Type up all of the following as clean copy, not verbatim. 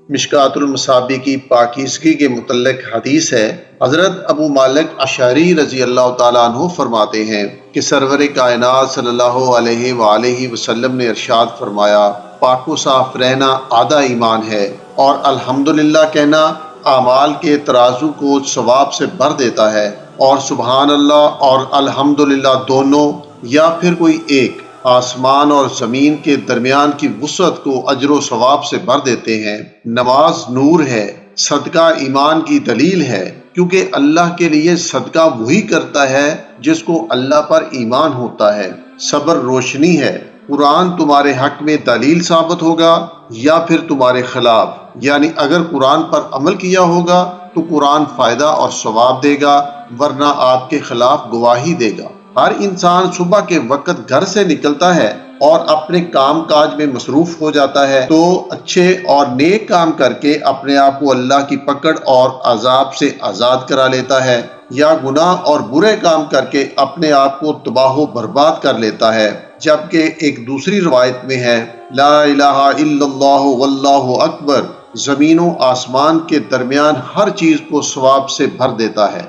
مشکات المصابیح کی پاکیزگی کے متعلق حدیث ہے۔ حضرت ابو مالک اشعری رضی اللہ تعالیٰ عنہ فرماتے ہیں کہ سرور کائنات صلی اللہ علیہ وآلہ وسلم نے ارشاد فرمایا، پاک و صاف رہنا آدھا ایمان ہے، اور الحمدللہ کہنا اعمال کے ترازو کو ثواب سے بھر دیتا ہے، اور سبحان اللہ اور الحمدللہ دونوں یا پھر کوئی ایک آسمان اور زمین کے درمیان کی وسعت کو اجر و ثواب سے بھر دیتے ہیں۔ نماز نور ہے، صدقہ ایمان کی دلیل ہے، کیونکہ اللہ کے لیے صدقہ وہی کرتا ہے جس کو اللہ پر ایمان ہوتا ہے۔ صبر روشنی ہے، قرآن تمہارے حق میں دلیل ثابت ہوگا یا پھر تمہارے خلاف، یعنی اگر قرآن پر عمل کیا ہوگا تو قرآن فائدہ اور ثواب دے گا، ورنہ آپ کے خلاف گواہی دے گا۔ ہر انسان صبح کے وقت گھر سے نکلتا ہے اور اپنے کام کاج میں مصروف ہو جاتا ہے، تو اچھے اور نیک کام کر کے اپنے آپ کو اللہ کی پکڑ اور عذاب سے آزاد کرا لیتا ہے، یا گناہ اور برے کام کر کے اپنے آپ کو تباہ و برباد کر لیتا ہے۔ جبکہ ایک دوسری روایت میں ہے، لا الہ الا اللہ واللہ اکبر زمین و آسمان کے درمیان ہر چیز کو ثواب سے بھر دیتا ہے۔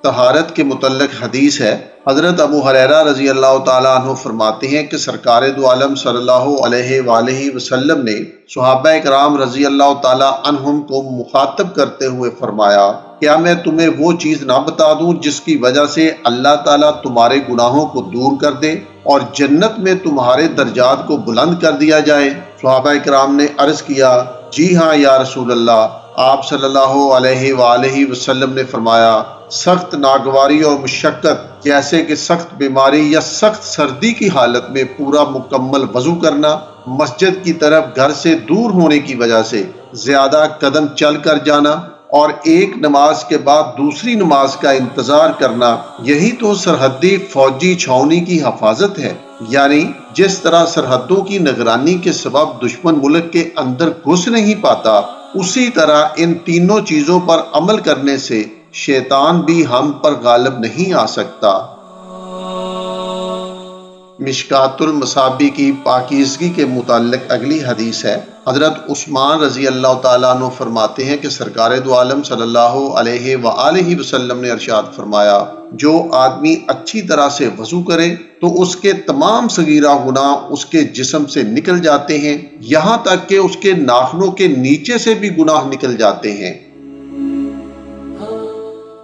طہارت کے متعلق حدیث ہے۔ حضرت ابو ہریرہ رضی اللہ تعالیٰ عنہ فرماتے ہیں کہ سرکار دو عالم صلی اللہ علیہ وآلہ وسلم نے صحابہ کرام رضی اللہ تعالیٰ عنہم کو مخاطب کرتے ہوئے فرمایا، کیا میں تمہیں وہ چیز نہ بتا دوں جس کی وجہ سے اللہ تعالیٰ تمہارے گناہوں کو دور کر دے اور جنت میں تمہارے درجات کو بلند کر دیا جائے؟ صحابہ کرام نے عرض کیا، جی ہاں یا رسول اللہ۔ آپ صلی اللہ علیہ وآلہ وسلم نے فرمایا، سخت ناگواری اور مشقت جیسے کہ سخت بیماری یا سخت سردی کی حالت میں پورا مکمل وضو کرنا، مسجد کی طرف گھر سے دور ہونے کی وجہ سے زیادہ قدم چل کر جانا، اور ایک نماز کے بعد دوسری نماز کا انتظار کرنا، یہی تو سرحدی فوجی چھاؤنی کی حفاظت ہے۔ یعنی جس طرح سرحدوں کی نگرانی کے سبب دشمن ملک کے اندر گھس نہیں پاتا، اسی طرح ان تینوں چیزوں پر عمل کرنے سے شیطان بھی ہم پر غالب نہیں آ سکتا۔ مشکات المصابیح کی پاکیزگی کے متعلق اگلی حدیث ہے۔ حضرت عثمان رضی اللہ تعالیٰ عنہ فرماتے ہیں کہ سرکار دو عالم صلی اللہ علیہ وآلہ وسلم نے ارشاد فرمایا، جو آدمی اچھی طرح سے وضو کرے تو اس کے تمام صغیرہ گناہ اس کے جسم سے نکل جاتے ہیں، یہاں تک کہ اس کے ناخنوں کے نیچے سے بھی گناہ نکل جاتے ہیں۔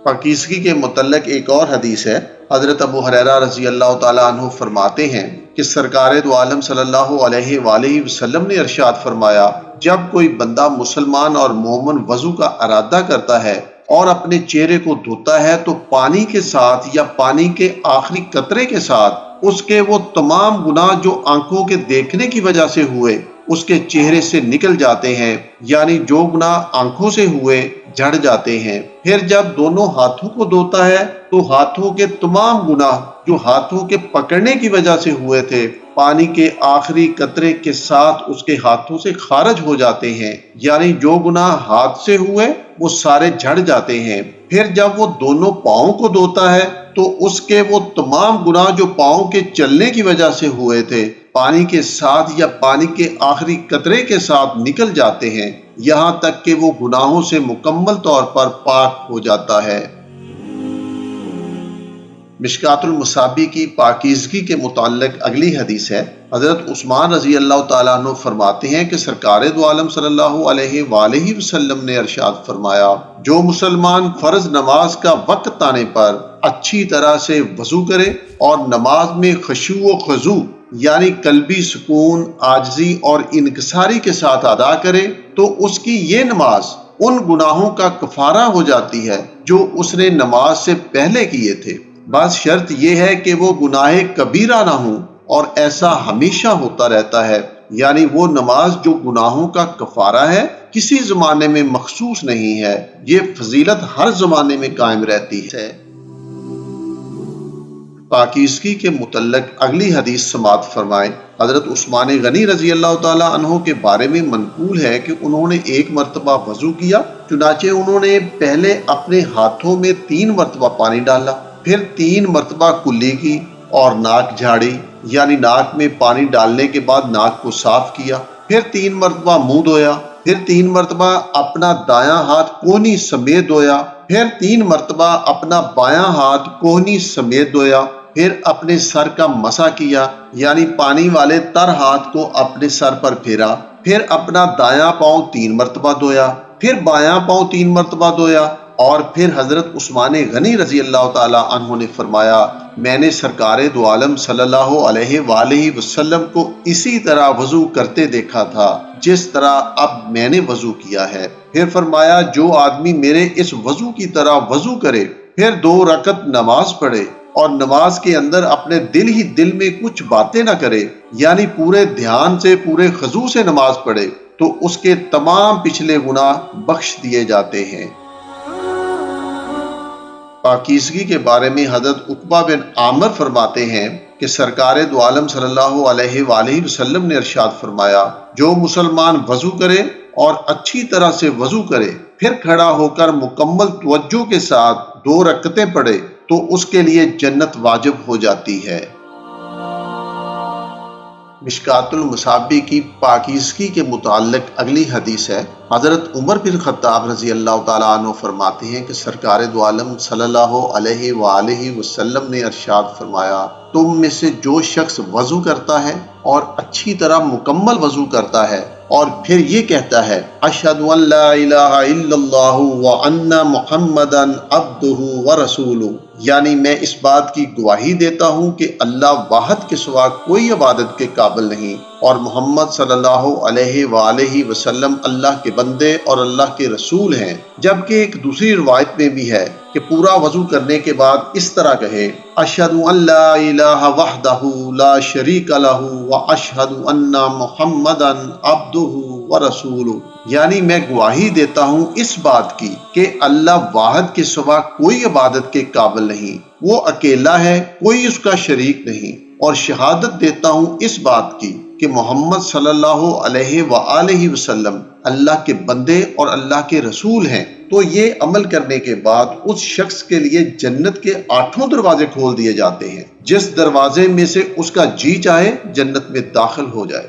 پاکیزگی کے متعلق ایک اور حدیث ہے۔ حضرت ابو ہریرہ رضی اللہ تعالیٰ عنہ فرماتے ہیں کہ سرکار دو عالم صلی اللہ علیہ وآلہ وسلم نے ارشاد فرمایا، جب کوئی بندہ مسلمان اور مومن وضو کا ارادہ کرتا ہے اور اپنے چہرے کو دھوتا ہے تو پانی کے ساتھ یا پانی کے آخری قطرے کے ساتھ اس کے وہ تمام گناہ جو آنکھوں کے دیکھنے کی وجہ سے ہوئے اس کے چہرے سے نکل جاتے ہیں، یعنی جو گناہ آنکھوں سے ہوئے جھڑ جاتے ہیں۔ پھر جب دونوں ہاتھوں کو دھوتا ہے تو ہاتھوں کے تمام گناہ جو ہاتھوں کے پکڑنے کی وجہ سے ہوئے تھے پانی کے آخری قطرے کے ساتھ اس کے ہاتھوں سے خارج ہو جاتے ہیں، یعنی جو گناہ ہاتھ سے ہوئے وہ سارے جھڑ جاتے ہیں۔ پھر جب وہ دونوں پاؤں کو دھوتا ہے تو اس کے وہ تمام گناہ جو پاؤں کے چلنے کی وجہ سے ہوئے تھے پانی کے ساتھ یا پانی کے آخری قطرے کے ساتھ نکل جاتے ہیں، یہاں تک کہ وہ گناہوں سے مکمل طور پر پاک ہو جاتا ہے۔ مشکات المصابیح کی پاکیزگی کے متعلق اگلی حدیث ہے۔ حضرت عثمان رضی اللہ تعالیٰ عنہ فرماتے ہیں کہ سرکار دو عالم صلی اللہ علیہ وآلہ وسلم نے ارشاد فرمایا، جو مسلمان فرض نماز کا وقت آنے پر اچھی طرح سے وضو کرے اور نماز میں خشوع و خضوع یعنی قلبی سکون، عاجزی اور انکساری کے ساتھ ادا کرے تو اس کی یہ نماز ان گناہوں کا کفارہ ہو جاتی ہے جو اس نے نماز سے پہلے کیے تھے، بس شرط یہ ہے کہ وہ گناہ کبیرہ نہ ہوں، اور ایسا ہمیشہ ہوتا رہتا ہے، یعنی وہ نماز جو گناہوں کا کفارہ ہے کسی زمانے میں مخصوص نہیں ہے، یہ فضیلت ہر زمانے میں قائم رہتی ہے۔ پاکیزگی کے متعلق اگلی حدیث سماعت فرمائیں۔ حضرت عثمان غنی رضی اللہ تعالیٰ عنہ کے بارے میں منقول ہے کہ انہوں نے ایک مرتبہ وضو کیا، چنانچہ انہوں نے پہلے اپنے ہاتھوں میں 3 مرتبہ پانی ڈالا، پھر 3 مرتبہ کلی کی، اور ناک جھاڑی، یعنی ناک میں پانی ڈالنے کے بعد ناک کو صاف کیا، پھر 3 مرتبہ منہ دھویا، پھر 3 مرتبہ اپنا دایاں ہاتھ کونی سمیت دھویا، پھر 3 مرتبہ اپنا بایاں ہاتھ کونی سمیت دھویا، پھر اپنے سر کا مسح کیا، یعنی پانی والے تر ہاتھ کو اپنے سر پر پھیرا، پھر اپنا دایاں پاؤں 3 مرتبہ دھویا، پھر بایاں پاؤں 3 مرتبہ دھویا، اور پھر حضرت عثمان غنی رضی اللہ تعالی عنہ نے فرمایا میں نے سرکار دو عالم صلی اللہ علیہ وآلہ وسلم کو اسی طرح وضو کرتے دیکھا تھا جس طرح اب میں نے وضو کیا ہے۔ پھر فرمایا جو آدمی میرے اس وضو کی طرح وضو کرے، پھر 2 رکعت نماز پڑھے اور نماز کے اندر اپنے دل ہی دل میں کچھ باتیں نہ کرے، یعنی پورے دھیان سے پورے خضوع سے نماز پڑھے، تو اس کے تمام پچھلے گناہ بخش دیے جاتے ہیں۔ پاکیزگی کے بارے میں حضرت عقبہ بن عامر فرماتے ہیں کہ سرکار دو عالم صلی اللہ علیہ وآلہ وسلم نے ارشاد فرمایا جو مسلمان وضو کرے اور اچھی طرح سے وضو کرے، پھر کھڑا ہو کر مکمل توجہ کے ساتھ 2 رکعتیں پڑھے تو اس کے لیے جنت واجب ہو جاتی ہے۔ مشکات المصابیح کی پاکیزگی کے متعلق اگلی حدیث ہے۔ حضرت عمر بن خطاب رضی اللہ تعالیٰ عنہ فرماتے ہیں کہ سرکار دو عالم صلی اللہ علیہ وآلہ وسلم نے ارشاد فرمایا تم میں سے جو شخص وضو کرتا ہے اور اچھی طرح مکمل وضو کرتا ہے اور پھر یہ کہتا ہے اشہد ان لا الہ الا اللہ وان محمدا عبدہ ورسولہ، یعنی میں اس بات کی گواہی دیتا ہوں کہ اللہ واحد کے سوا کوئی عبادت کے قابل نہیں اور محمد صلی اللہ علیہ وآلہ وسلم اللہ کے بندے اور اللہ کے رسول ہیں، جبکہ ایک دوسری روایت میں بھی ہے کہ پورا وضو کرنے کے بعد اس طرح کہے اشہد ان لا الہ وحدہ لا شریک لہ واشہد ان محمدا عبدہ ورسولہ، یعنی میں گواہی دیتا ہوں اس بات کی کہ اللہ واحد کے سوا کوئی عبادت کے قابل نہیں، وہ اکیلا ہے، کوئی اس کا شریک نہیں، اور شہادت دیتا ہوں اس بات کی کہ محمد صلی اللہ علیہ وآلہ وسلم اللہ کے بندے اور اللہ کے رسول ہیں۔ تو یہ عمل کرنے کے بعد اس شخص کے لیے جنت کے 8 دروازے کھول دیے جاتے ہیں، جس دروازے میں سے اس کا جی چاہے جنت میں داخل ہو جائے۔